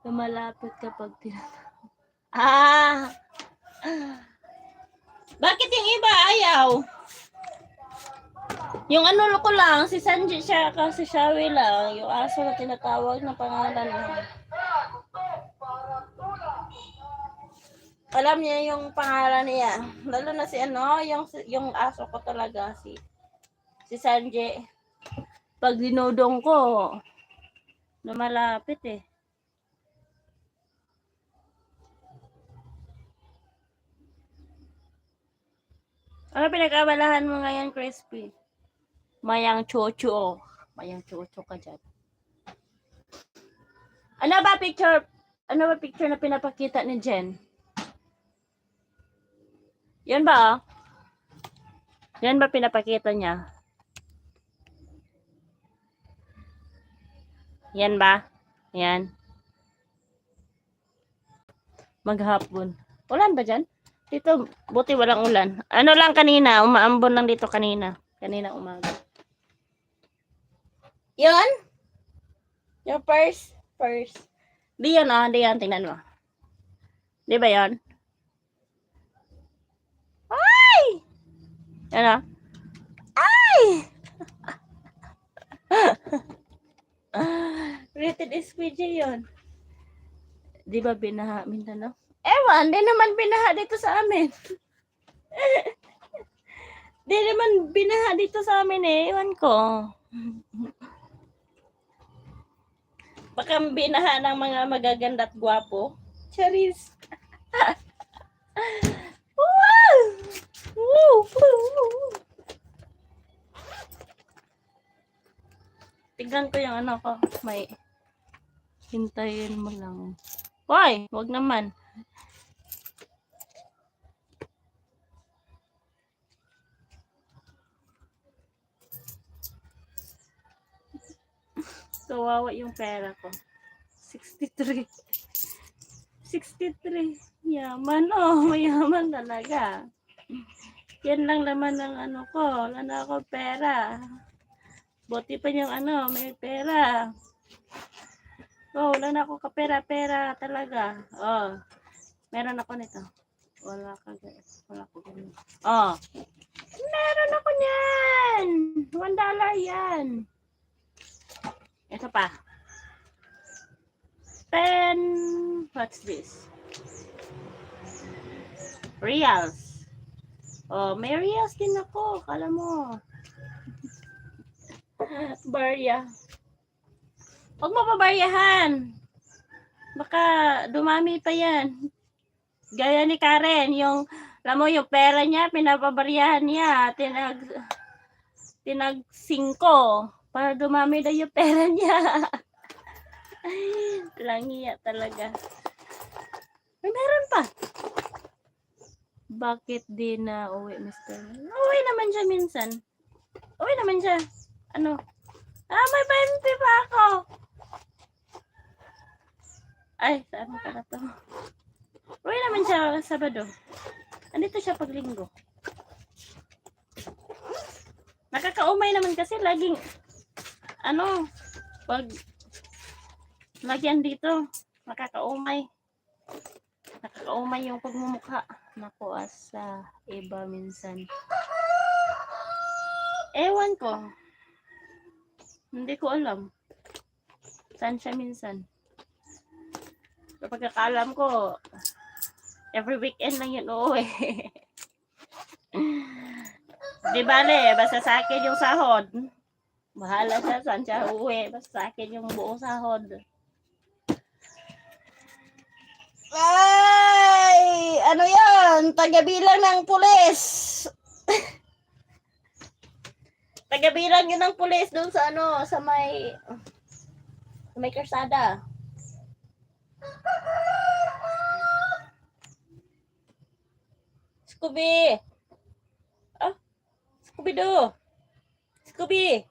Lumalapit kapag tinatawag. Ah! Bakit yung iba ayaw? Yung ano ko lang, si Sanji siya kasi Shawi lang. Yung aso na tinatawag na pangalan niya. Alam niya yung pangalan niya. Lalo na si ano, yung aso ko talaga, si Sanji. Pag dinudong ko, lumalapit eh. Ano pinag-abalahan mo ngayon, Crispy? Mayang chocho. Mayang chocho ka dyan. Ano ba picture na pinapakita ni Jen? Yan ba? Yan ba pinapakita niya? Yan ba? Yan. Maghapon. Ulan ba dyan? Dito, buti walang ulan. Ano lang kanina, umaambon lang dito kanina. Kanina umaga. Yan? Yung purse? Di yan di yan. Tingnan mo. Di ba yan? Ay! Ano? Ay! Rated SPJ yun. Di ba binaha Mindanao? Ewan, di naman binaha dito sa amin. Di naman binaha dito sa amin eh. Ewan ko. Baka binaha ng mga magaganda at gwapo. Charis. Wow! Tignan ko yung ano ko. May hintayin mo lang. Hoy, wag naman. Kawawa yung pera ko. 63. 63. Yaman mayaman talaga. Yan lang laman ng ano ko. Wala na ako pera. Buti pa yung ano, may pera. Oh, wala na ako kapera-pera talaga. Oh, meron ako nito. Wala ko ganun. Oh, meron ako niyan. $1 yan. Ito pa. 10, what's this? Reals. Oh, may reals din ako. Kala mo. Barya. Huwag mo pabaryahan. Baka dumami pa yan. Gaya ni Karen, yung, alam mo, yung pera niya, pinapabaryahan niya. Tinag 5 para dumami na yung pera niya. Langiya talaga. May meron pa. Bakit di na uwi, Mr.? Uwi naman siya minsan. Uwi naman siya. Ano? May 20 pa ako. Ay, saan ka na to? Uwi naman siya Sabado. Andito siya pag Linggo. Nakakaumay naman kasi laging pag lagyan dito, nakakaumay yung pagmumukha. Naku, sa iba minsan. Ewan ko. Hindi ko alam. Saan siya minsan? Kapag akaalam ko, every weekend lang yun uuwi. Di bale, basta sa akin yung sahod. Bahala siya saan siya uuwi. Basta sa akin yung buong sahod. Ay! Ano yan? Tagabilang ng pulis. Tagabilang yun ng pulis doon sa sa may karsada. Scooby! Scooby-Doo! Scooby!